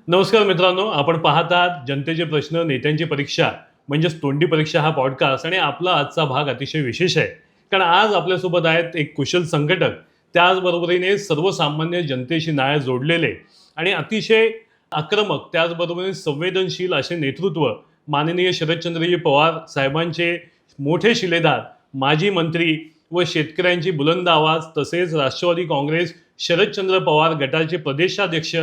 नमस्कार मित्रांनो, आपण पाहत आहात जनतेचे प्रश्न नेत्यांची परीक्षा म्हणजेच तोंडी परीक्षा हा पॉडकास्ट. आणि आपला आजचा भाग अतिशय विशेष आहे, कारण आज आपल्यासोबत आहेत एक कुशल संघटक, त्याचबरोबरीने सर्वसामान्य जनतेशी नाळ जोडलेले आणि अतिशय आक्रमक त्याचबरोबरीने संवेदनशील असे नेतृत्व माननीय शरदचंद्रजी पवार साहेबांचे मोठे शिलेदार, माजी मंत्री व शेतकऱ्यांची बुलंद आवाज, तसेच राष्ट्रवादी काँग्रेस शरदचंद्र पवार गटाचे प्रदेशाध्यक्ष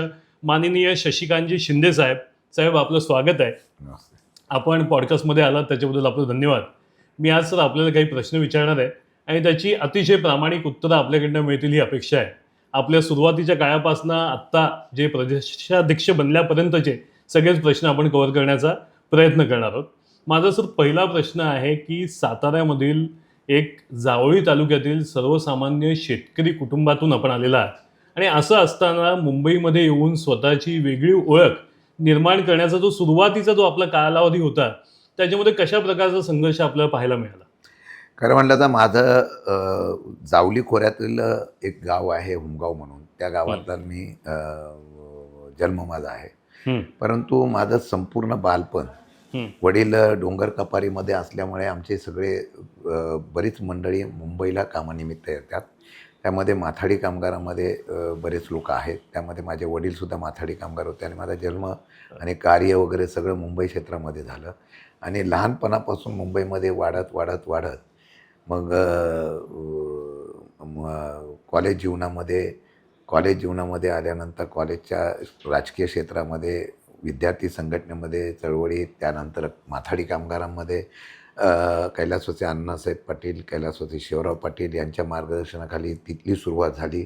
माननीय शशिकांतजी शिंदे साहेब. साहेब, आपलं स्वागत आहे. आपण पॉडकास्टमध्ये आलात त्याच्याबद्दल आपलं धन्यवाद. मी आज सर आपल्याला काही प्रश्न विचारणार आहे आणि त्याची अतिशय प्रामाणिक उत्तरं आपल्याकडनं मिळतील ही अपेक्षा आहे. आपल्या सुरुवातीच्या काळापासून आत्ता जे प्रदेशाध्यक्ष बनल्यापर्यंतचे सगळेच प्रश्न आपण कव्हर करण्याचा प्रयत्न करणार आहोत. माझा सर पहिला प्रश्न आहे की साताऱ्यामधील एक जावळी तालुक्यातील सर्वसामान्य शेतकरी कुटुंबातून आपण आलेला आहात आणि असं असताना मुंबईमध्ये येऊन स्वतःची वेगळी ओळख निर्माण करण्याचा सुरुवातीचा आपला कालावधी होता, त्याच्यामध्ये कशा प्रकारचा संघर्ष आपल्याला पाहायला मिळाला? खरं म्हटलं तर माझं जावली खोऱ्यातील एक गाव आहे हुमगाव म्हणून, त्या गावातला मी जन्म माझा आहे. परंतु माझं संपूर्ण बालपण वडील डोंगर कपारीमध्ये असल्यामुळे आमचे सगळे बरीच मंडळी मुंबईला कामानिमित्त येतात. त्यामध्ये माथाडी कामगारामध्ये बरेच लोक आहेत. त्यामध्ये माझे वडीलसुद्धा माथाडी कामगार होते आणि माझा जन्म आणि कार्य वगैरे सगळं मुंबई क्षेत्रामध्ये झालं. आणि लहानपणापासून मुंबईमध्ये वाढत मग कॉलेज जीवनामध्ये आल्यानंतर कॉलेजच्या राजकीय क्षेत्रामध्ये, विद्यार्थी संघटनेमध्ये चळवळीत, त्यानंतर माथाडी कामगारांमध्ये कैलासवासी अण्णासाहेब पाटील, कैलासवासी शिवराव पाटील यांच्या मार्गदर्शनाखाली तिथली सुरुवात झाली.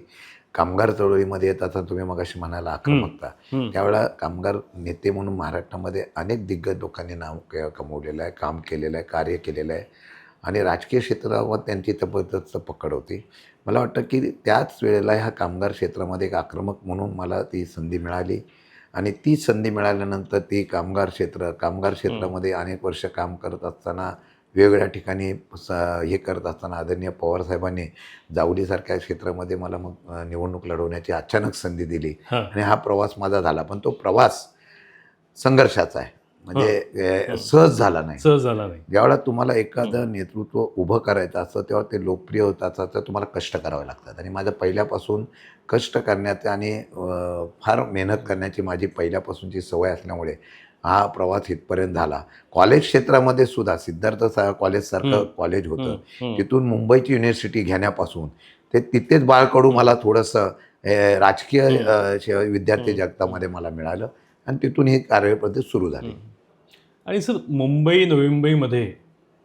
कामगार चळवळीमध्ये येत असताना तुम्ही मगाशी म्हणाला आक्रमकता, त्यावेळेला कामगार नेते म्हणून महाराष्ट्रामध्ये अनेक दिग्गज लोकांनी नाव कमवलेलं आहे, काम केलेलं आहे, कार्य केलेलं आहे आणि राजकीय क्षेत्रावर त्यांची जबरदस्त पकड होती. मला वाटतं की त्याच वेळेला ह्या कामगार क्षेत्रामध्ये एक आक्रमक म्हणून मला ती संधी मिळाली आणि ती संधी मिळाल्यानंतर ती कामगार क्षेत्रामध्ये अनेक वर्ष काम करत असताना, वेगवेगळ्या ठिकाणी हे करत असताना आदरणीय पवारसाहेबांनी जावलीसारख्या क्षेत्रामध्ये मला मग निवडणूक लढवण्याची अचानक संधी दिली आणि हा प्रवास माझा झाला. पण तो प्रवास संघर्षाचा आहे, म्हणजे सहज झाला नाही. ज्यावेळेला तुम्हाला एखादं नेतृत्व उभं करायचं असतं तेव्हा ते लोकप्रिय होत असतं तर तुम्हाला कष्ट करावे लागतात. आणि माझं पहिल्यापासून कष्ट करण्याचं आणि फार मेहनत करण्याची माझी पहिल्यापासूनची सवय असल्यामुळे हा प्रवास इथपर्यंत झाला. कॉलेज क्षेत्रामध्ये सुद्धा सिद्धार्थ कॉलेजसारखं कॉलेज होतं. तिथून मुंबईची युनिव्हर्सिटी घेण्यापासून ते तिथेच बाळकडू मला थोडंसं राजकीय विद्यार्थी जगतामध्ये मला मिळालं आणि तिथून ही कार्यपद्धती सुरू झाली. आणि सर, नवी मुंबईमध्ये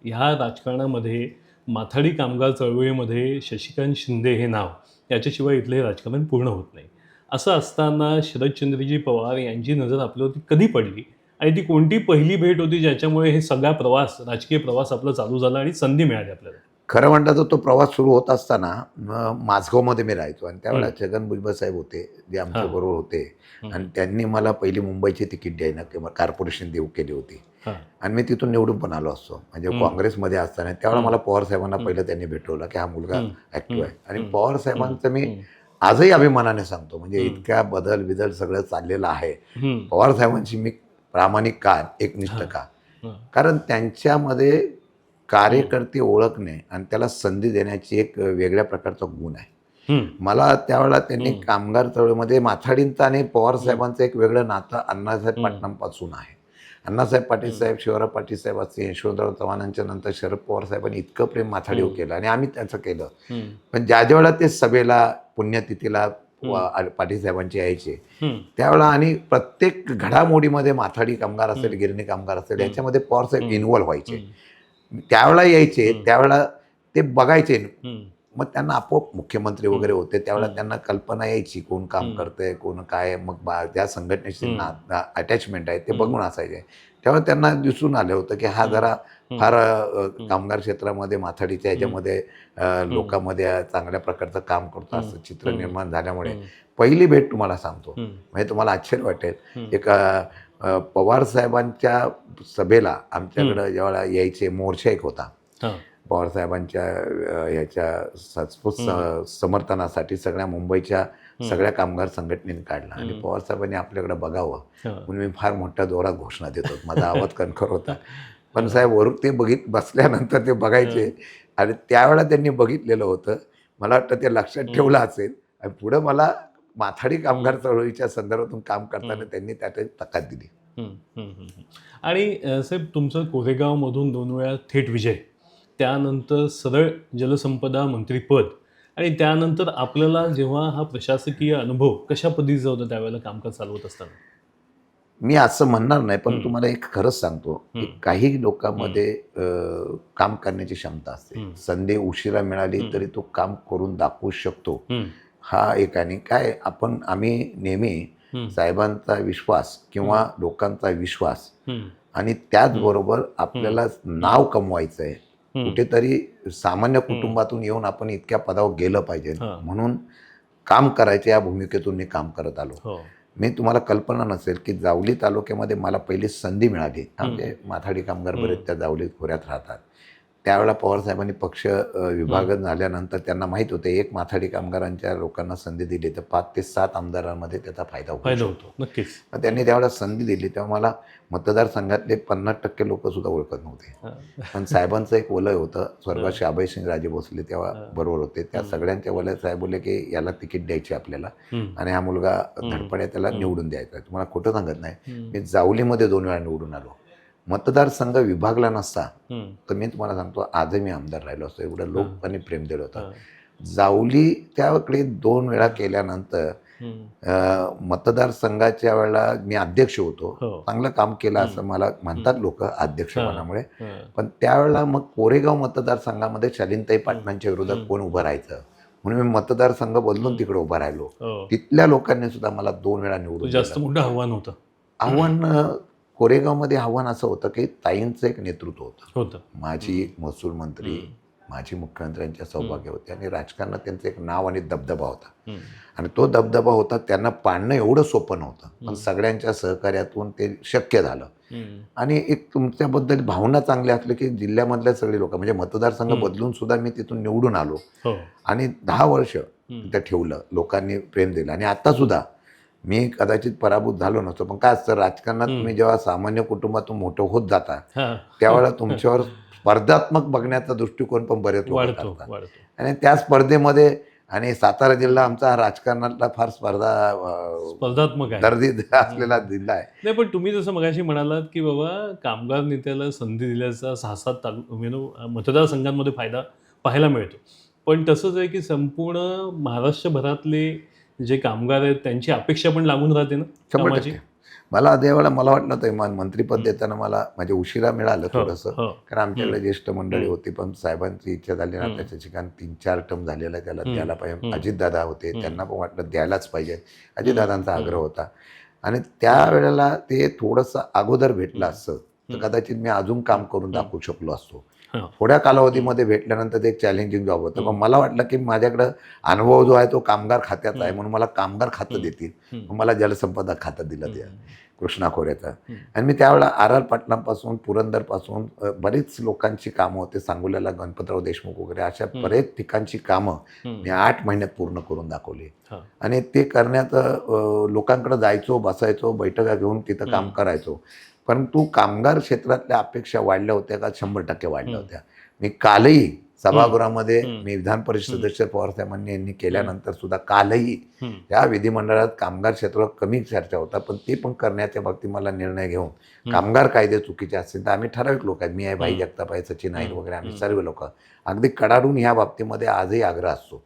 ह्या राजकारणामध्ये माथाडी कामगार चळवळीमध्ये शशिकांत शिंदे हे नाव, याच्याशिवाय इथलं हे राजकारण पूर्ण होत नाही. असं असताना शरदचंद्रजी पवार यांची नजर आपल्यावरती कधी पडली आणि ती कोणती पहिली भेट होती ज्याच्यामुळे हे सगळा प्रवास, राजकीय प्रवास आपला चालू झाला आणि संधी मिळाली आपल्याला? खरं म्हणलं तर तो प्रवास सुरू होत असताना माझगावमध्ये मी राहायचो आणि त्यावेळेला छगन भुजबळ साहेब होते, जे आमच्याबरोबर होते, आणि त्यांनी मला पहिली मुंबईची तिकीट द्यायला किंवा कॉर्पोरेशन देऊ केली होती आणि मी तिथून निवडून पण आलो असतो. म्हणजे काँग्रेसमध्ये असताना त्यावेळेला मला पवार साहेबांना पहिलं त्यांनी भेटवलं की हा मुलगा ॲक्टिव्ह आहे. आणि पवार साहेबांचं मी आजही अभिमानाने सांगतो, म्हणजे इतक्या बदल सगळं चाललेलं आहे. पवार साहेबांची मी प्रामाणिक का, एकनिष्ठ का, कारण त्यांच्यामध्ये कार्यकर्ते ओळखणे आणि त्याला संधी देण्याची एक वेगळ्या प्रकारचा गुण आहे. मला त्यावेळेला त्यांनी कामगार चळवळीमध्ये माथाडींचं आणि पवार साहेबांचं एक वेगळं नातं अण्णासाहेब पाटलांपासून आहे. अण्णासाहेब पाटील साहेब, शिवराव पाटील साहेब असतील, यशवंतराव चव्हाणांच्या नंतर शरद पवार साहेबांनी इतकं प्रेम माथाडीवर केलं आणि आम्ही त्याचं केलं. पण ज्या वेळेला ते सभेला, पुण्यतिथीला पाटील साहेबांचे यायचे त्यावेळेला आणि प्रत्येक घडामोडीमध्ये माथाडी कामगार असेल, गिरणी कामगार असेल, याच्यामध्ये पवार साहेब इन्व्हॉल्व्ह व्हायचे. त्यावेळेला यायचे, त्यावेळेला ते बघायचे, मग त्यांना आपोआप मुख्यमंत्री वगैरे होते त्यावेळेला त्यांना कल्पना यायची कोण काम करतंय, कोण काय, मग त्या संघटनेशी अटॅचमेंट आहे ते बघून असायचे. त्यावेळेला त्यांना दिसून आलं होतं की हा जरा फार कामगार क्षेत्रामध्ये माथाडीच्या ह्याच्यामध्ये लोकांमध्ये चांगल्या प्रकारचं काम करतो असं चित्र निर्माण झाल्यामुळे पहिली भेट तुम्हाला सांगतो, म्हणजे तुम्हाला आश्चर्य वाटेल, एक पवार साहेबांच्या सभेला आमच्याकडं जेव्हा यायचे, मोर्चा एक होता पवारसाहेबांच्या ह्याच्या समर्थनासाठी सगळ्या मुंबईच्या सगळ्या कामगार संघटनेने काढला आणि पवारसाहेबांनी आपल्याकडे बघावं म्हणून मी फार मोठ्या जोरात घोषणा देतो. माझा आवाज कणखर होता, पण साहेब वरून ते बसल्यानंतर ते बघायचे आणि त्यावेळेला त्यांनी बघितलेलं होतं. मला वाटतं ते लक्षात ठेवलं असेल आणि पुढं मला माथाडी कामगार चळवळीच्या संदर्भातून काम करताना त्यांनी त्यात ताकद दिली. आणि साहेब तुमचं कोरेगावमधून 2 वेळा थेट विजय, त्यानंतर सरळ जलसंपदा मंत्रीपद आणि त्यानंतर आपल्याला जेव्हा हा प्रशासकीय अनुभव कशा पद्धतीचा होता त्यावेळेला कामकाज चालवत असताना? मी असं म्हणणार नाही, पण तुम्हाला एक खरंच सांगतो की काही लोकांमध्ये काम करण्याची क्षमता असते. संधी उशिरा मिळाली तरी तो काम करून दाखवू शकतो. हा एक. आणि काय आम्ही नेहमी साहेबांचा विश्वास किंवा लोकांचा विश्वास आणि त्याचबरोबर आपल्याला नाव कमवायचं आहे. कुठेतरी सामान्य कुटुंबातून येऊन आपण इतक्या पदावर गेलं पाहिजे म्हणून काम करायचं या भूमिकेतून मी काम करत आलो. मी तुम्हाला कल्पना नसेल की जावली तालुक्यामध्ये मला पहिली संधी मिळाली. आमचे माथाडी कामगार बरेच त्या जावली खोऱ्यात राहतात. त्यावेळेला पवारसाहेबांनी पक्ष विभाजन झाल्यानंतर त्यांना माहीत होते एक माथाडी कामगारांच्या लोकांना संधी दिली तर 5 ते 7 आमदारांमध्ये त्याचा फायदा होतो. नक्कीच. त्यांनी त्यावेळेला संधी दिली तेव्हा मला मतदारसंघातले 50% लोक सुद्धा ओळखत नव्हते. पण साहेबांचं एक वलय होतं. स्वर्गस्थ अभयसिंग राजे भोसले तेव्हा बरोबर होते. त्या सगळ्यांच्या वलयात साहेब बोलले की याला तिकीट द्यायची आपल्याला आणि हा मुलगा धडपड्या त्याला निवडून द्यायचा. तुम्हाला खोटं सांगत नाही, मी जावलीमध्ये 2 वेळा निवडून आलो. मतदारसंघ विभागला नसता तर मी तुम्हाला सांगतो आजही मी आमदार राहिलो असतो. एवढं लोकांनी प्रेम दिलं होतं. जावली त्याकडे 2 वेळा केल्यानंतर मतदारसंघाच्या वेळेला मी अध्यक्ष होतो. चांगलं काम केलं असं मला म्हणतात लोक अध्यक्षपणामुळे. पण त्यावेळेला मग कोरेगाव मतदारसंघामध्ये शालिनताई पाटलांच्या विरोधात कोण उभं राहायचं म्हणून मी मतदारसंघ बदलून तिकडे उभं राहिलो. तिथल्या लोकांनी सुद्धा मला 2 वेळा निवडून. जास्त मोठं आव्हान होतं. आव्हान कोरेगावमध्ये आव्हान असं होतं की ताईंचं एक नेतृत्व होतं. माझी महसूल मंत्री, माजी मुख्यमंत्र्यांच्या सौभाग्य होते आणि राजकारणात त्यांचं एक नाव आणि दबदबा होता. आणि तो दबदबा होता. त्यांना पाडणं एवढं सोपं नव्हतं, पण सगळ्यांच्या सहकार्यातून ते शक्य झालं. आणि एक तुमच्याबद्दल भावना चांगल्या असल्या की जिल्ह्यामधल्या सगळे लोक म्हणजे मतदारसंघ बदलून सुद्धा मी तिथून निवडून आलो आणि 10 वर्ष ते ठेवलं. लोकांनी प्रेम दिलं आणि आता सुद्धा मी कदाचित पराभूत झालो नसतो. पण काय असतं राजकारणात तुम्ही जेव्हा सामान्य कुटुंबातून मोठं होत जाता त्यावेळेला तुमच्यावर स्पर्धात्मक बघण्याचा दृष्टिकोन पण बरेच वाढतो. आणि त्या स्पर्धेमध्ये आणि सातारा जिल्हा आमचा राजकारणातला फार स्पर्धात्मक आहे, दर्दी असलेला जिल्हा आहे. नाही पण तुम्ही जसं मगाशी म्हणालात की बाबा कामगार नेत्याला संधी दिल्याचा 6-7 मतदारसंघांमध्ये फायदा पाहायला मिळतो. पण तसंच आहे की संपूर्ण महाराष्ट्रभरातले जे कामगार आहेत त्यांची अपेक्षा पण लागून राहते ना कामाची. मला त्यावेळेला मला वाटलं तर मंत्रीपद देताना मला म्हणजे उशिरा मिळालं थोडंसं, कारण आमच्याकडे ज्येष्ठ मंडळी होती. पण साहेबांची इच्छा झाली ना त्याच्या ठिकाणी 3-4 टर्म झालेला त्याला द्यायला पाहिजे. अजितदादा होते, त्यांना पण वाटलं द्यायलाच पाहिजे. अजितदादांचा आग्रह होता आणि त्यावेळेला ते थोडंसं अगोदर भेटलं असतं तर कदाचित मी अजून काम करून दाखवू शकलो असतो. थोड्या कालावधीमध्ये भेटल्यानंतर ते एक चॅलेंजिंग जॉब होतं. पण मला वाटलं की माझ्याकडं अनुभव जो आहे तो कामगार खात्याचा आहे म्हणून मला कामगार खातं देतील. मला जलसंपदा खातं दिलं त्या कृष्णा खोऱ्याचं. आणि मी त्यावेळेला RR पाटलांपासून पुरंदरपासून बरीच लोकांची कामं होते. सांगोल्याला गणपतराव देशमुख वगैरे अशा बरेच ठिकाणची कामं मी 8 महिन्यात पूर्ण करून दाखवली. आणि ते करण्यात लोकांकडे जायचो, बसायचो, बैठका घेऊन तिथं काम करायचो. परंतु कामगार क्षेत्रातल्या अपेक्षा वाढल्या होत्या का? 100% वाढल्या होत्या. मी कालही सभागृहामध्ये मी विधान परिषद सदस्य पवारसाहेबांनी यांनी केल्यानंतर सुद्धा कालही या विधिमंडळात कामगार क्षेत्रावर कमी चर्चा होता. पण ते पण करण्याच्या बाबतीत मला निर्णय घेऊन कामगार कायदे चुकीचे असतील तर आम्ही ठराविक लोक आहेत, मी आहे, भाई जगताप आहे, सचिन आहे वगैरे, आम्ही सर्व लोक अगदी कडाडून ह्या बाबतीमध्ये आजही आग्रह असतो.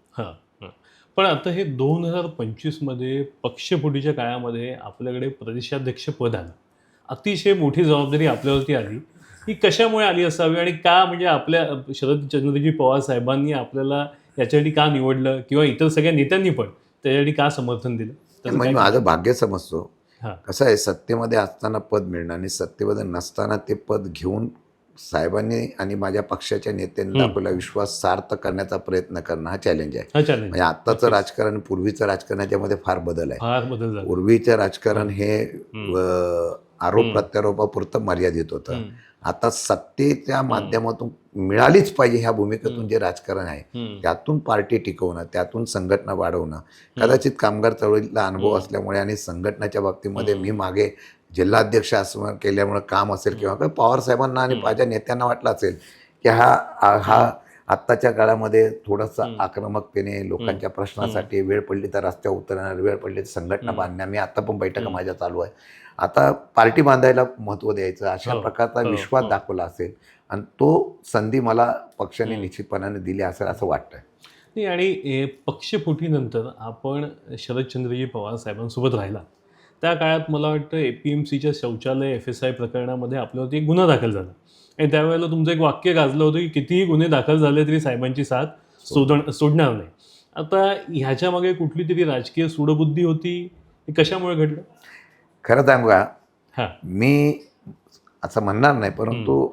पण आता हे 2025 मध्ये पक्षफुटीच्या काळामध्ये आपल्याकडे प्रदेशाध्यक्ष पद आलं. अतिशय मोठी जबाबदारी आपल्यावरती आली. ही कशामुळे आली असावी आणि का म्हणजे आपल्या शरदचंद्रजी पवार साहेबांनी आपल्याला याच्यासाठी का निवडलं किंवा इतर सगळ्या नेत्यांनी पण त्याच्यासाठी का समर्थन दिलं? म्हणजे माझं भाग्य समजतो. कसं आहे, सत्तेमध्ये असताना पद मिळणं आणि सत्तेमध्ये नसताना ते पद घेऊन साहेबांनी आणि माझ्या पक्षाच्या नेत्यांनी आपला विश्वास सार्थ करण्याचा प्रयत्न करणं हा चॅलेंज आहे. म्हणजे आत्ताचं राजकारण पूर्वीचं राजकारण याच्यामध्ये फार बदल आहे. पूर्वीचं राजकारण हे आरोप प्रत्यारोपापुरतं मर्यादित होतं. आता सत्तेच्या माध्यमातून मिळालीच पाहिजे ह्या भूमिकेतून जे राजकारण आहे त्यातून पार्टी टिकवणं, त्यातून संघटना वाढवणं. कदाचित कामगार चळवळीतला अनुभव असल्यामुळे आणि संघटनाच्या बाबतीमध्ये मी मागे जिल्हाध्यक्ष असं केल्यामुळे काम असेल किंवा काही पवार साहेबांना आणि माझ्या नेत्यांना वाटलं असेल की हा आत्ताच्या काळामध्ये थोडासा आक्रमकतेने लोकांच्या प्रश्नासाठी वेळ पडली तर रस्त्यावर उतरणार, वेळ पडली तर संघटना बांधण्या. मी आता पण बैठका माझ्या चालू आहे. आता पार्टी बांधायला महत्त्व द्यायचं अशा प्रकारचा विश्वास दाखवला असेल आणि तो संधी मला पक्षाने निश्चितपणाने दिली असेल असं वाटतंय. नाही, आणि पक्षफुटीनंतर आपण शरदचंद्रजी पवार साहेबांसोबत राहिला त्या काळात मला वाटतं APMCच्या शौचालय FSI प्रकरणामध्ये आपल्यावरती एक गुन्हा दाखल झाला आणि त्यावेळेला तुमचं एक वाक्य गाजलं होतं की कितीही गुन्हे दाखल झाले तरी साहेबांची साथ सोडणार नाही. आता ह्याच्या मागे कुठली तरी राजकीय सूडबुद्धी होती, हे कशामुळे घडलं? खरं सांगू का, हां. मी असं म्हणणार नाही, परंतु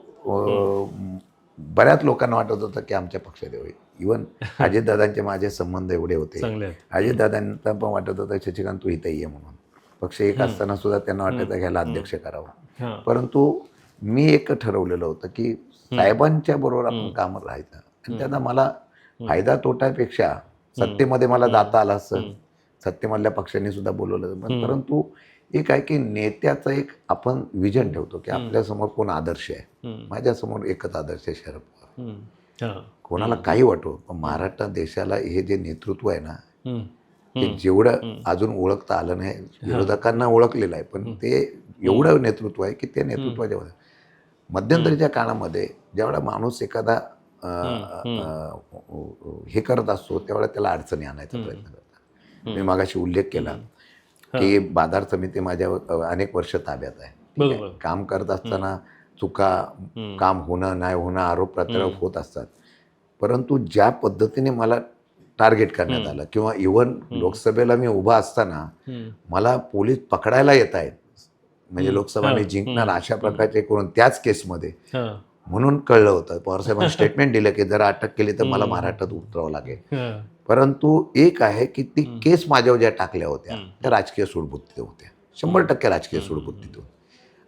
बऱ्याच लोकांना वाटत होतं की आमच्या पक्षात होईल. इव्हन अजितदादांचे माझे संबंध एवढे होते. चांगले आहेत. अजितदादांना पण वाटत होतं शशिकांत तू इथं ये म्हणून. पक्ष एक असताना सुद्धा त्यांना वाटायचं ह्याला अध्यक्ष करावं. परंतु मी एक ठरवलेलं होतं की साहेबांच्या बरोबर आपण कामात राहायचं आणि त्यांना मला फायदा तोट्यापेक्षा सत्तेमध्ये मला जाता आलं असतं, सत्तेमधल्या पक्षांनी सुद्धा बोलवलं. परंतु एक आहे की नेत्याचं एक आपण विजन ठेवतो की आपल्यासमोर कोण आदर्श आहे. माझ्यासमोर एकच आदर्श आहे, शरद पवार. कोणाला काही वाटो, पण महाराष्ट्र देशाला हे जे नेतृत्व आहे ना, ते जेवढं अजून ओळखता आलं नाही, विरोधकांना ओळखलेलं आहे, पण ते एवढं नेतृत्व आहे की ते नेतृत्व मध्यंतरीच्या काळामध्ये ज्यावेळेला माणूस एखादा हे करत असतो त्यावेळेला त्याला अडचणी आणायचा प्रयत्न करतात. मी मागाशी उल्लेख केला की बाजार समिती माझ्या अनेक वर्ष ताब्यात आहे. काम करत असताना चुका, काम होणं नाही होणं, आरोप प्रत्यारोप होत असतात. परंतु ज्या पद्धतीने मला टार्गेट करण्यात आलं किंवा इव्हन लोकसभेला मी उभा असताना मला पोलीस पकडायला येत आहेत, म्हणजे लोकसभा मी जिंकणार अशा प्रकारचे करून त्याच केसमध्ये, म्हणून कळलं होतं. पवारसाहेबांनी स्टेटमेंट दिलं की जर अटक केली तर मला महाराष्ट्रात उतरावं लागेल. परंतु एक आहे की ती केस माझ्यावर ज्या टाकल्या होत्या त्या राजकीय सूडबुद्धी होत्या, 100% राजकीय सूडबुद्धीतून.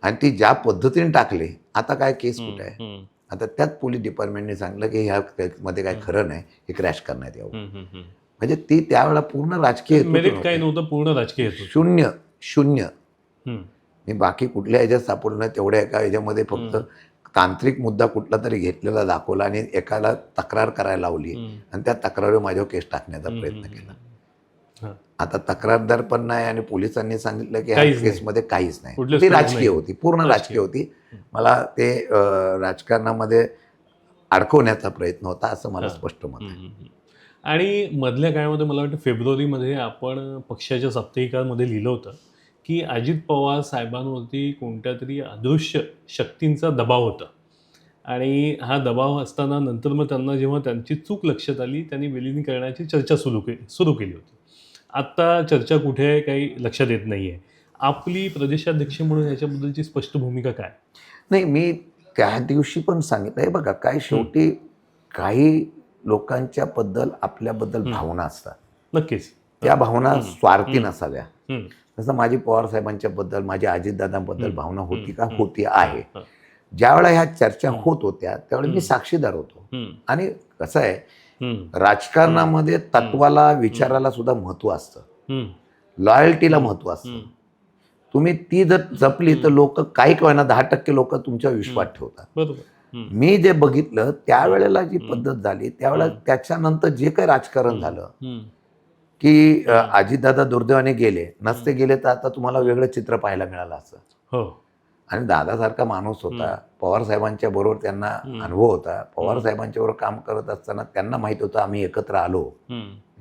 आणि ती ज्या पद्धतीने टाकले, आता काय केस कुठे आहे? आता त्यात पोलीस डिपार्टमेंटने सांगितलं की ह्या मध्ये काय खरं नाही, हे क्रॅश करण्यात यावं. म्हणजे ती त्यावेळेला पूर्ण राजकीय मेरिट काय नव्हतं, पूर्ण राजकीय शून्य. मी बाकी कुठल्या ह्याच्यात सापडलं नाही. तेवढ्या एका ह्याच्यामध्ये फक्त तांत्रिक मुद्दा कुठला तरी घेतलेला दाखवला आणि एकाला तक्रार करायला लावली आणि त्या तक्रारीवर माझ्यावर केस टाकण्याचा प्रयत्न केला. आता तक्रारदार पण नाही आणि पोलिसांनी सांगितलं की ह्या केसमध्ये काहीच नाही. ती राजकीय होती, पूर्ण राजकीय होती. मला ते राजकारणामध्ये अडकवण्याचा प्रयत्न होता असं मला स्पष्ट मत आहे. आणि मधल्या काळामध्ये मला वाटतं फेब्रुवारीमध्ये आपण पक्षाच्या साप्ताहिकामध्ये लिहिलं होतं की अजित पवार साहेबांवरती कोणत्या तरी अदृश्य शक्तींचा दबाव होता आणि हा दबाव असताना नंतर मग त्यांना जेव्हा त्यांची चूक लक्षात आली त्यांनी विलिनीकरणाची चर्चा सुरू केली होती. आत्ता चर्चा कुठे आहे काही लक्षात येत नाही आहे. आपली प्रदेशाध्यक्ष म्हणून याच्याबद्दलची स्पष्ट भूमिका काय? नाही, मी त्या दिवशी पण सांगितलं आहे बघा, काय शेवटी काही लोकांच्या बद्दल आपल्याबद्दल भावना असतात. नक्कीच त्या भावना स्वार्थी नसाव्या. जसं माझी पवार साहेबांच्या बद्दल, माझ्या अजितदादांबद्दल भावना होती का? होती आहे. ज्यावेळेला ह्या चर्चा होत होत्या त्यावेळेला मी साक्षीदार होतो. आणि कसं आहे, राजकारणामध्ये तत्वाला, विचाराला सुद्धा महत्व असतं, लॉयल्टीला महत्व असतं. तुम्ही ती जर जपली तर लोक काही कळणार, 10% लोक तुमच्यावर विश्वास ठेवतात. मी जे बघितलं त्यावेळेला जी पद्धत झाली, त्यावेळेला त्याच्यानंतर जे काही राजकारण झालं की अजितदादा दुर्दैवाने गेले, नसते गेले तर आता तुम्हाला वेगळं चित्र पाहायला मिळालं असं. आणि दादासारखा माणूस होता, पवार साहेबांच्या बरोबर त्यांना अनुभव होता. पवार साहेबांच्या बरोबर काम करत असताना त्यांना माहित होतं आम्ही एकत्र आलो.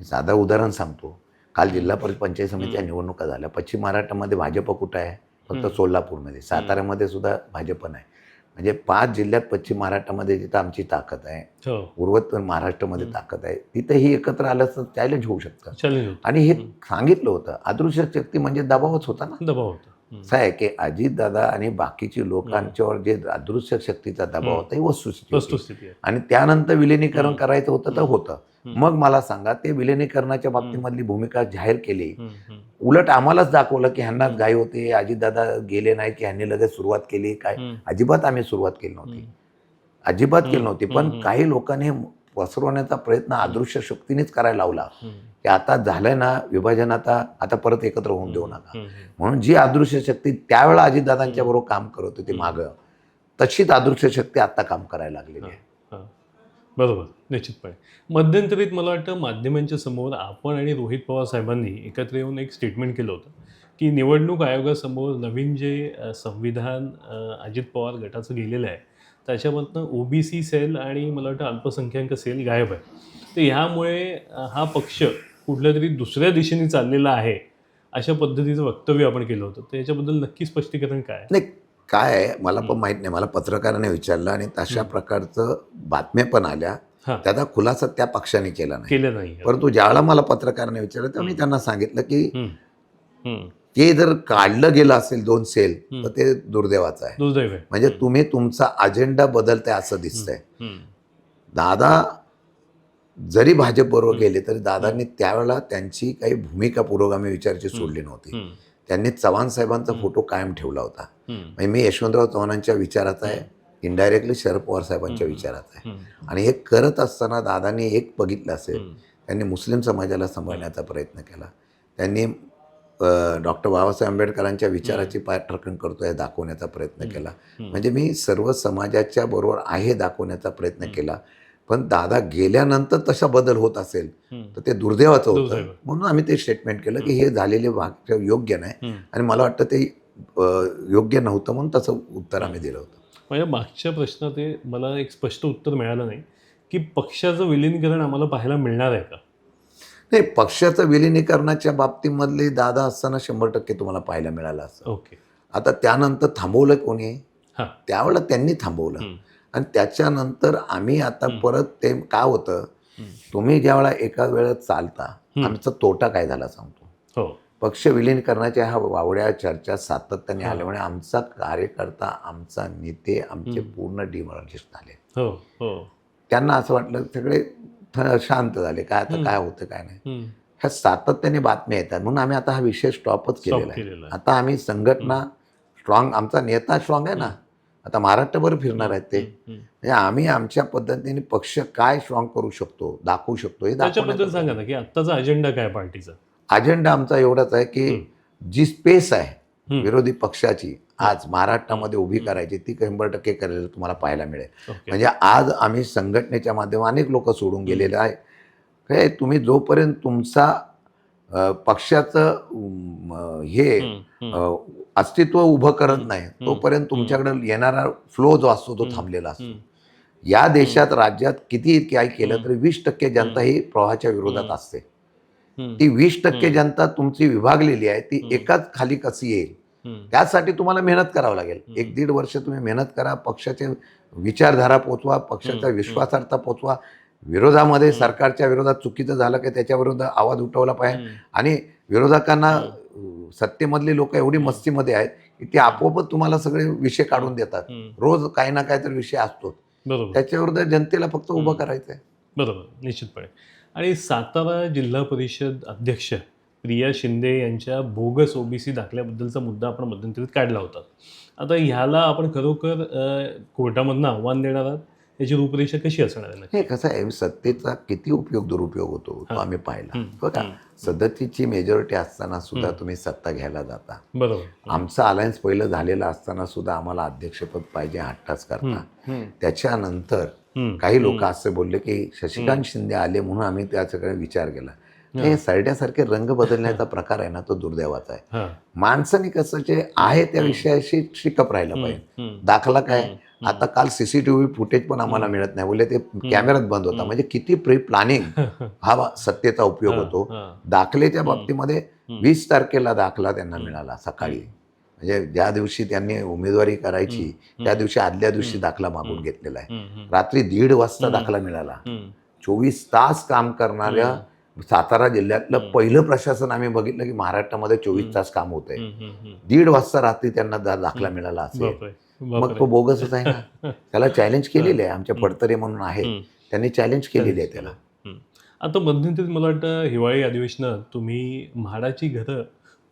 साधं उदाहरण सांगतो, काल जिल्हा परिषद पंचायत समितीच्या निवडणुका झाल्या. पश्चिम महाराष्ट्रामध्ये भाजप कुठं आहे? फक्त सोलापूरमध्ये. साताऱ्यामध्ये सुद्धा भाजप नाही. म्हणजे 5 जिल्ह्यात पश्चिम महाराष्ट्रामध्ये जिथं आमची ताकद आहे, पूर्वोत्तर महाराष्ट्रामध्ये ताकद आहे, तिथंही एकत्र आलं तर चॅलेंज होऊ शकतं. आणि हे सांगितलं होतं, अदृश्य शक्ती म्हणजे दबावच होता ना. दबाव होता. असं आहे की अजितदादा आणि बाकीची लोकांच्यावर जे अदृश्य शक्तीचा दबाव होता ही वस्तुस्थिती. आणि त्यानंतर विलिनीकरण करायचं होतं तर होतं. मग मला सांगा, ते विलिनीकरणाच्या बाबतीमधली भूमिका जाहीर केली. उलट आम्हालाच दाखवलं की ह्यांनाच घाई होते, अजितदादा गेले नाही की ह्यांनी लगेच सुरुवात केली. काय, अजिबात आम्ही सुरुवात केली नव्हती. अजिबात केली नव्हती. पण काही लोकांनी पसरवण्याचा प्रयत्न अदृश्य शक्तीनेच करायला लावला की आता झालंय ना विभाजन, आता परत एकत्र होऊन देऊ नका. म्हणून जी अदृश्य शक्ती त्यावेळेला अजितदादांच्या बरोबर काम करत होती मागं, तशीच अदृश्य शक्ती आता काम करायला लागलेली आहे. बरोबर, निश्चितपणे. मध्यंतरीत मला वाटतं माध्यमांच्या समोर आपण आणि रोहित पवार साहेबांनी एकत्र येऊन एक स्टेटमेंट केलं होतं की निवडणूक आयोगासमोर नवीन जे संविधान अजित पवार गटाचं गेलेलं आहे त्याच्यामधनं ओबीसी सेल आणि मला वाटतं अल्पसंख्याक सेल गायब आहे. तर ह्यामुळे हा पक्ष कुठल्या तरी दुसऱ्या दिशेने चाललेला आहे अशा पद्धतीचं वक्तव्य आपण केलं होतं. तर याच्याबद्दल नक्की स्पष्टीकरण काय आहे? नाही, काय आहे मला पण माहीत नाही. मला पत्रकाराने विचारलं आणि तशा प्रकारचं बातम्या पण आल्या. त्याचा खुलासा त्या पक्षाने केला नाही. केलं नाही. परंतु ज्यावेळेला मला पत्रकाराने विचारलं तेव्हा मी त्यांना सांगितलं की ते जर काढलं गेलं असेल 2 सेल तर ते दुर्दैवाचं आहे. दुर्दैव आहे. म्हणजे तुम्ही तुमचा अजेंडा बदलताय असं दिसतंय. दादा जरी भाजप बरोबर गेले तरी दादांनी त्यावेळेला त्यांची काही भूमिका पुरोगामी विचाराची सोडली नव्हती. त्यांनी चव्हाण साहेबांचा फोटो कायम ठेवला होता. म्हणजे मी यशवंतराव चव्हाणांच्या विचाराचा आहे, इनडायरेक्टली शरद पवार साहेबांच्या विचाराचा आहे. आणि हे करत असताना दादांनी एक बघितलं असेल, त्यांनी मुस्लिम समाजाला सांभाळण्याचा प्रयत्न केला. त्यांनी डॉक्टर बाबासाहेब आंबेडकरांच्या विचाराची पाठराखण करतोय दाखवण्याचा प्रयत्न केला. म्हणजे मी सर्व समाजाच्या बरोबर आहे दाखवण्याचा प्रयत्न केला. पण दादा गेल्यानंतर तसा बदल होत असेल तर ते दुर्दैवाचं होतं. म्हणून आम्ही ते स्टेटमेंट केलं की हे झालेले वाक्य योग्य नाही आणि मला वाटतं ते योग्य नव्हतं म्हणून तसं उत्तर आम्ही दिलं होतं. म्हणजे मागच्या प्रश्नात ते मला एक स्पष्ट उत्तर मिळालं नाही की पक्षाचं विलीनीकरण आम्हाला पाहायला मिळणार आहे का? नाही, पक्षाचं विलिनीकरणाच्या बाबतीमधले दादा असताना 100% तुम्हाला पाहायला मिळालं असतं. ओके. आता त्यानंतर थांबवलं कोणी? त्यावेळेला त्यांनी थांबवलं आणि त्याच्यानंतर आम्ही आता परत ते काय होतं, तुम्ही ज्यावेळेला एका वेळेत चालता, आमचा तोटा काय झाला सांगतो. पक्ष विलीनीकरणाच्या ह्या वावड्या चर्चा सातत्याने आल्यामुळे आमचा कार्यकर्ता, आमचा नेते, आमचे पूर्ण डिमोरलाइज झाले. त्यांना असं वाटलं सगळे शांत झाले, काय आता काय होतं काय नाही. ह्या सातत्याने बातम्या येतात म्हणून आम्ही आता हा विषय स्टॉपच केलेला आहे. आता आम्ही संघटना स्ट्रॉंग, आमचा नेता स्ट्रॉंग आहे ना, आता महाराष्ट्रभर फिरणार आहेत ते. म्हणजे आम्ही आमच्या पद्धतीने पक्ष काय स्ट्रॉंग करू शकतो, दाखवू शकतो हे त्याच्याबद्दल सांगा ना की आत्ताचा अजेंडा काय पार्टीचा? अजेंडा आमचा एवढाच आहे की जी स्पेस आहे विरोधी पक्षाची आज महाराष्ट्रामध्ये उभी करायची ती 100% करायला तुम्हाला पाहायला मिळेल. म्हणजे आज आम्ही संघटनेच्या माध्यमात अनेक लोक सोडून गेलेले आहे. काय तुम्ही जोपर्यंत तुमचा पक्षाचं हे अस्तित्व उभं करत नाही तोपर्यंत तुमच्याकडे येणारा फ्लो जो असतो तो थांबलेला असतो. या देशात राज्यात किती काय केलं तरी 20% जनता ही प्रवाहाच्या विरोधात असते. ती 20% जनता तुमची विभागलेली आहे, ती एकाच खाली कशी येईल त्यासाठी तुम्हाला मेहनत करावं लागेल. 1-1.5 वर्ष तुम्ही मेहनत करा, पक्षाचे विचारधारा पोचवा, पक्षाचा विश्वासार्हता पोचवा. विरोधामध्ये सरकारच्या विरोधात चुकीचं झालं की त्याच्याविरोधात आवाज उठवला पाहिजे. आणि विरोधकांना सत्तेमधले लोक एवढी मस्तीमध्ये आहेत की ते आपोआपच तुम्हाला सगळे विषय काढून देतात. रोज काही ना काहीतरी विषय असतो. त्याच्याविरुद्ध जनतेला फक्त उभं करायचं आहे. बरोबर, निश्चितपणे. आणि सातारा जिल्हा परिषद अध्यक्ष प्रिया शिंदे यांच्या बोगस ओबीसी दाखल्याबद्दलचा मुद्दा आपण मध्यंतरीत काढला होता. आता ह्याला आपण खरोखर कोर्टामधनं आव्हान देणार आहात? याची रूपरेषा कशी असणार आहे? हे कसं आहे, सत्तेचा किती उपयोग दुरुपयोग होतो तो आम्ही पाहिला. बघा, सदतीची मेजॉरिटी असताना सुद्धा तुम्ही सत्ता घ्यायला जाता. बरोबर. आमचं अलायन्स पहिलं झालेलं असताना सुद्धा आम्हाला अध्यक्षपद पाहिजे हट्टाच करता. त्याच्यानंतर काही लोक असे बोलले की शशिकांत शिंदे आले म्हणून आम्ही त्याच्याकडे विचार केला. हे सरड्यासारखे रंग बदलण्याचा प्रकार आहे ना, तो दुर्दैवाचा आहे. माणसाने कसं जे आहे त्या विषयाशी शिकप राहिला पाहिजे. दाखला काय, आता काल सीसीटीव्ही फुटेज पण आम्हाला मिळत नाही, बोलले ते कॅमेऱ्यात बंद होता. म्हणजे किती प्री प्लॅनिंग हा सत्तेचा उपयोग होतो. दाखलेच्या बाबतीमध्ये 20 तारखेला दाखला त्यांना मिळाला सकाळी. म्हणजे ज्या दिवशी त्यांनी उमेदवारी करायची त्या दिवशी आदल्या दिवशी दाखला मागून घेतलेला आहे. रात्री 1:30 वाजता दाखला मिळाला. 24 तास काम करणाऱ्या सातारा जिल्ह्यातलं पहिलं प्रशासन आम्ही बघितलं की महाराष्ट्रामध्ये 24 तास काम होत आहे. 1:30 वाजता रात्री त्यांना दाखला मिळाला असेल, मग तो बोगसच आहे ना. त्याला चॅलेंज केलेलं आहे. आमच्या पडतरे म्हणून आहे, त्यांनी चॅलेंज केलेली आहे त्याला. आता मध्यंतरीत मला वाटतं हिवाळी अधिवेशनात तुम्ही म्हाडाची घरं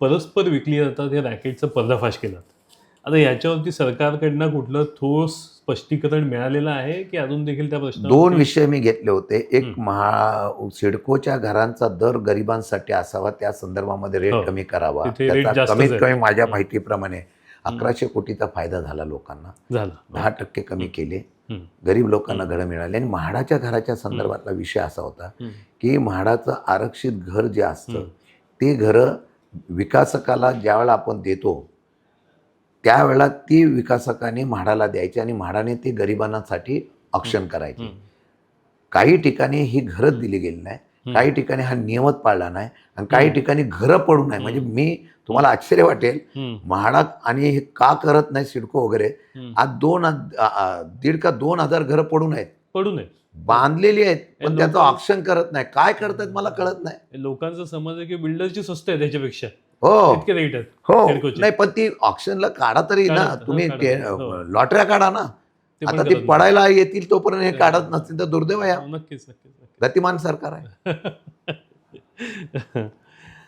परस्पर विकली जातात या रॅकेटचा पर्दाफाश केलात. आता याच्यावरती सरकारकडनं कुठलं ठोस स्पष्टीकरण मिळालेलं आहे की अजून देखील त्या प्रश्नावर दोन विषय मी घेतले होते. एक सिडकोच्या घरांचा दर गरिबांसाठी असावा, त्या संदर्भामध्ये हो. रेट कमी करावा. तिथे रेट त्याचा जास्तच कमीत आहे. कमी माझ्या माहितीप्रमाणे 1100 कोटीचा फायदा झाला लोकांना. झालं. 10% कमी केले. हम्म. गरीब लोकांना घरं मिळाली. आणि म्हाडाच्या घराच्या संदर्भातला विषय असा होता हम्म. की म्हाडाचं आरक्षित घर जे असतं ते घरं विकासकाला ज्यावेळेला आपण देतो त्यावेळेला ती विकासकाने म्हाडाला द्यायची आणि म्हाडाने ते गरिबांसाठी ऑक्शन करायचे. काही ठिकाणी ही घरच दिली गेली नाही, काही ठिकाणी हा नियमच पाळला नाही आणि काही ठिकाणी घरं पडू नये. म्हणजे मी तुम्हाला आश्चर्य वाटेल, म्हाडा आणि हे का करत नाही सिडको वगैरे, आज 1.5 का 2,000 घरं पडू नयेत, पडू नये, बांधलेली आहेत, पण त्याचं ऑप्शन करत नाही. काय करतायत मला कळत नाही. लोकांचा समज आहे की बिल्डरची स्वस्त आहे त्याच्यापेक्षा, हो इतके रेट आहेत हो, सिडकोचे. नाही पण ती ऑप्शनला काढा तरी ना, काढा, तुम्ही काढा. हो. लॉटऱ्या काढा ना. ते पण आता ते करत पडायला येतील तोपर्यंत हे काढत नसतील तर दुर्दैव आहे. नाही. नक्कीच नक्कीच गतिमान सरकार आहे.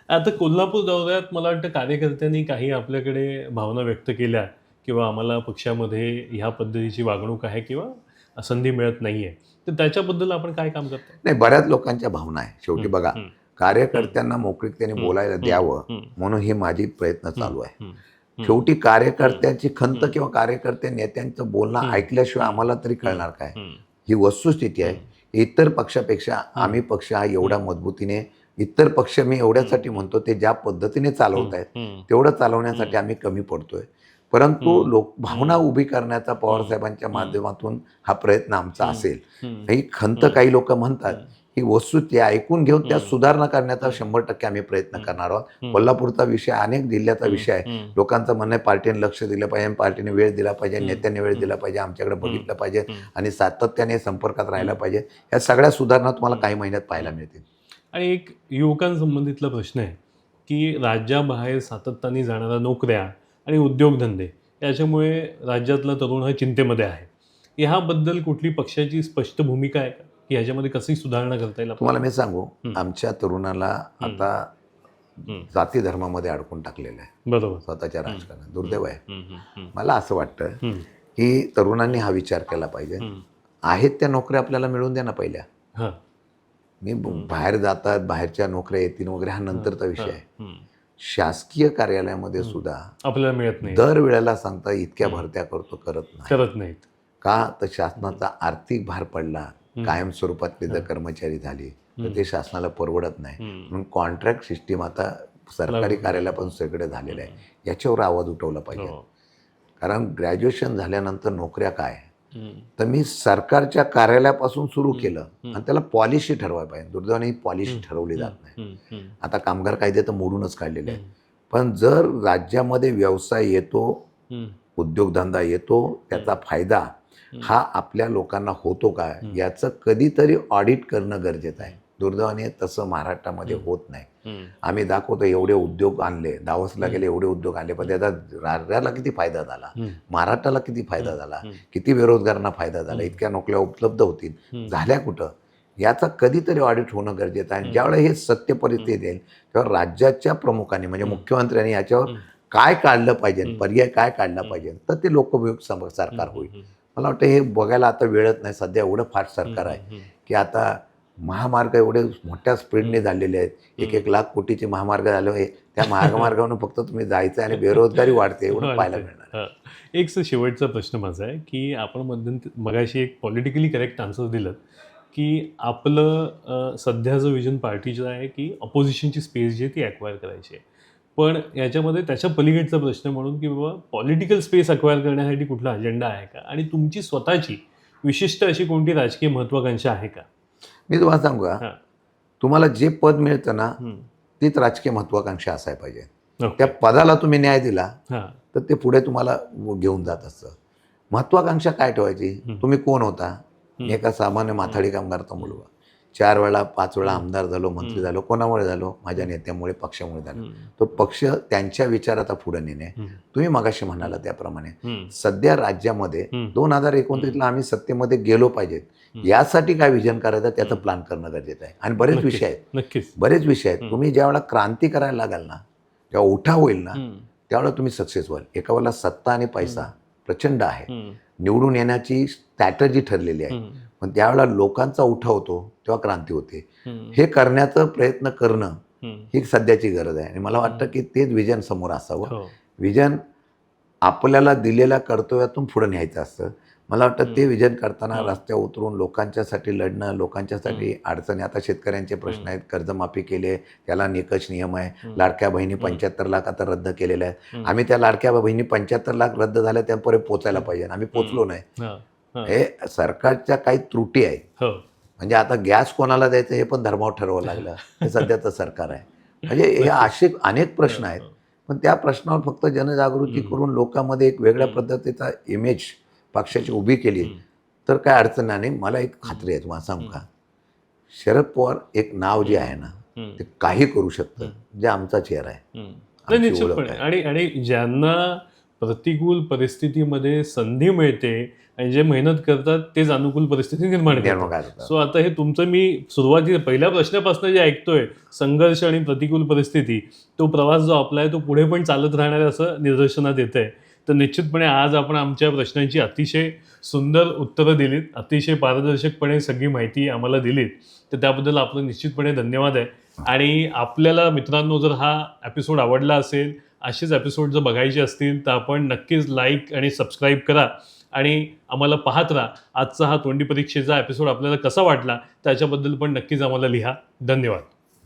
आता कोल्हापूर दौऱ्यात मला वाटतं कार्यकर्त्यांनी काही आपल्याकडे भावना व्यक्त केल्या किंवा आम्हाला पक्षामध्ये ह्या पद्धतीची वागणूक आहे किंवा संधी मिळत नाहीये, तर त्याच्याबद्दल आपण काय काम करतो? नाही, बऱ्याच लोकांच्या भावना आहे. शेवटी बघा, कार्यकर्त्यांना मोकळीकतेने बोलायला द्यावं म्हणून हे माझी प्रयत्न चालू आहे. शेवटी कार्यकर्त्यांची खंत किंवा कार्यकर्ते नेत्यांचं बोलणं ऐकल्याशिवाय आम्हाला तरी कळणार काय? ही वस्तुस्थिती आहे. इतर पक्षापेक्षा आम्ही पक्ष हा एवढ्या मजबूतीने, इतर पक्ष मी एवढ्यासाठी म्हणतो ते ज्या पद्धतीने चालवत आहेत तेवढं चालवण्यासाठी आम्ही कमी पडतोय. परंतु भावना उभी करण्याचा पवार साहेबांच्या माध्यमातून हा प्रयत्न आमचा असेल. ही खंत काही लोक म्हणतात, ही वस्तुस्थिती ऐकून घेऊन त्यात सुधारणा करण्याचा 100% आम्ही प्रयत्न करणार आहोत. कोल्हापूरचा विषय, अनेक जिल्ह्याचा विषय आहे. लोकांचं म्हणणं आहे पार्टीने लक्ष दिलं पाहिजे, पार्टीने वेळ दिला पाहिजे, नेत्यांनी वेळ दिला पाहिजे, आमच्याकडे बघितलं पाहिजे आणि सातत्याने संपर्कात राहायला पाहिजे. या सगळ्या सुधारणा तुम्हाला काही महिन्यात पाहायला मिळतील. आणि एक युवकांसंबंधितला प्रश्न आहे की राज्याबाहेर सातत्याने जाणाऱ्या नोकऱ्या आणि उद्योगधंदे याच्यामुळे राज्यातला तरुण हा चिंतेमध्ये आहे. ह्याबद्दल कुठली पक्षाची स्पष्ट भूमिका आहे का की ह्याच्यामध्ये कशी सुधारणा करता येईल? तुम्हाला मी सांगू, आमच्या तरुणाला आता जाती धर्मामध्ये अडकून टाकलेलं आहे. बरोबर. स्वतःच्या राजकारणात दुर्दैव आहे. मला असं वाटतं की तरुणांनी हा विचार केला पाहिजे. आहेत त्या नोकऱ्या आपल्याला मिळून द्या ना पहिल्या. मी बाहेर जातात, बाहेरच्या नोकऱ्या येतील वगैरे हा नंतरचा विषय आहे. शासकीय कार्यालयामध्ये सुद्धा आपल्याला मिळत नाही. दर वेळेला सांगता इतक्या भरत्या करत नाहीत. का तर शासनाचा आर्थिक भार पडला, कायम स्वरूपातले जर कर्मचारी झाले तर ते शासनाला परवडत नाही. म्हणून कॉन्ट्रॅक्ट सिस्टीम आता सरकारी कार्यालयापासून सगळीकडे झालेलं आहे. याच्यावर आवाज उठवला पाहिजे. कारण ग्रॅज्युएशन झाल्यानंतर नोकऱ्या काय, तर मी सरकारच्या कार्यालयापासून सुरू केलं आणि त्याला पॉलिसी ठरवायला पाहिजे. दुर्दैवाने पॉलिसी ठरवली जात नाही. आता कामगार कायदे तर मोडूनच काढलेले आहेत. पण जर राज्यामध्ये व्यवसाय येतो, उद्योगधंदा येतो, त्याचा फायदा हा आपल्या लोकांना होतो का याचं कधीतरी ऑडिट करणं गरजेचं आहे. दुर्दैवाने तसं महाराष्ट्रामध्ये होत नाही. आम्ही दाखवतो एवढे उद्योग आणले, दावोसला गेले एवढे उद्योग आणले, पण त्याचा राज्याला किती फायदा झाला, महाराष्ट्राला किती फायदा झाला, किती बेरोजगारांना फायदा झाला, इतक्या नोकऱ्या उपलब्ध होतील, झाल्या कुठं, याचा कधीतरी ऑडिट होणं गरजेचं आहे. ज्यावेळेला हे सत्य परिस्थिती येईल तेव्हा राज्याच्या प्रमुखांनी म्हणजे मुख्यमंत्र्यांनी याच्यावर काय काढलं पाहिजे, पर्याय काय काढला पाहिजे, तर ते लोकवियोग सरकार होईल. मला वाटतं हे बघायला आता वेळच नाही. सध्या एवढं फास्ट सरकार आहे की आता महामार्ग एवढे मोठ्या स्पीडने झालेले आहेत. 1-1 लाख कोटीचे महामार्ग झाले आहे. त्या महामार्गावरून फक्त तुम्ही जायचं आणि बेरोजगारी वाढते एवढं पाहायला मिळणार. एक शेवटचा प्रश्न माझा आहे की आपण मगाशी एक पॉलिटिकली करेक्ट आन्सर दिलं की आपलं सध्याचं विजन पार्टीचं आहे की ऑपोजिशनची स्पेस जी आहे ती ॲक्वायर करायची आहे. पण याच्यामध्ये त्याच्या पलीकडचा प्रश्न म्हणून की बाबा पॉलिटिकल स्पेस अक्वायर करण्यासाठी कुठला अजेंडा आहे का आणि तुमची स्वतःची विशिष्ट अशी कोणती राजकीय महत्वाकांक्षा आहे का? मी तुम्हाला सांगू का, तुम्हाला जे पद मिळतं ना तीच राजकीय महत्वाकांक्षा असायला पाहिजे. त्या पदाला तुम्ही न्याय दिला तर ते पुढे तुम्हाला घेऊन जात असतं. महत्वाकांक्षा काय ठेवायची, तुम्ही कोण होता, एका सामान्य माथाडी कामगारचा मुलगा, 4 वेळा 5 वेळा आमदार झालो, मंत्री झालो, कोणामुळे झालो, माझ्या नेत्यामुळे, पक्षामुळे झालो. तो पक्ष त्यांच्या विचाराचा पुढे नेणे. तुम्ही मगाशी म्हणाला त्याप्रमाणे सध्या राज्यामध्ये 2029ला आम्ही सत्तेमध्ये गेलो पाहिजेत, यासाठी काय विजन करायचं त्याचं प्लॅन करणं गरजेचं आहे. आणि बरेच विषय आहेत, नक्कीच बरेच विषय आहेत. तुम्ही ज्या वेळेला क्रांती करायला लागाल ना, जेव्हा उठाव होईल ना, त्यावेळेला तुम्ही सक्सेस व्हाल. एका वेळेला सत्ता आणि पैसा प्रचंड आहे, निवडून येण्याची स्ट्रॅटजी ठरलेली आहे, पण त्यावेळेला लोकांचा उठाव होतो तेव्हा क्रांती होते. हे करण्याचा प्रयत्न करणं ही सध्याची गरज आहे आणि मला वाटतं की तेच विजन समोर असावं. विजन आपल्याला दिलेल्या कर्तव्यातून पुढे न्यायचं असतं. मला वाटतं ते विजन करताना रस्त्यावर उतरून लोकांच्यासाठी लढणं, लोकांच्यासाठी अडचणी, आता शेतकऱ्यांचे प्रश्न आहेत, कर्जमाफी केली आहे, त्याला निकष नियम आहे, लाडक्या बहिणी 75 लाख आता रद्द केलेल्या आहेत. आम्ही त्या लाडक्या बहिणी 75 लाख रद्द झाल्या त्यापर्यंत पोचायला पाहिजे, आम्ही पोचलो नाही. हे सरकारच्या काही त्रुटी आहेत. म्हणजे आता गॅस कोणाला द्यायचं हे पण धर्मावर ठरवावं लागलं, हे सध्याचं सरकार आहे. म्हणजे हे असे अनेक प्रश्न आहेत, पण त्या प्रश्नावर फक्त जनजागृती करून लोकांमध्ये एक वेगळ्या पद्धतीचा इमेज पक्षाची उभी केली तर काय अडचण नाही. मला एक खात्री आहे, तुम्हाला सांगू का, शरद पवार एक नाव जे आहे ना ते काही करू शकतं, जे आमचा चेहरा आहे. निश्चितपणे. आणि ज्यांना प्रतिकूल परिस्थितीमध्ये संधी मिळते आणि जे मेहनत करतात तेच अनुकूल परिस्थिती निर्माण करतात. सो आता हे तुमचं मी सुरुवातीला पहिल्या प्रश्नापासून जे ऐकतोय, संघर्ष आणि प्रतिकूल परिस्थिती, तो प्रवास जो आपला आहे तो पुढे पण चालत राहणार आहे असं निदर्शनात येत आहे. तर निश्चितपणे आज आपण आमच्या प्रश्नांची अतिशय सुंदर उत्तरं दिलीत, अतिशय पारदर्शकपणे सगळी माहिती आम्हाला दिलीत, तर त्याबद्दल आपलं निश्चितपणे धन्यवाद आहे. आणि आपल्याला मित्रांनो जर हा एपिसोड आवडला असेल, असेच एपिसोड जर बघायचे असतील तर आपण नक्कीच लाईक आणि सबस्क्राईब करा आणि आम्हाला पाहत राहा. आजचा हा तोंडी परीक्षेचा एपिसोड आपल्याला कसा वाटला त्याच्याबद्दल पण नक्कीच आम्हाला लिहा. धन्यवाद.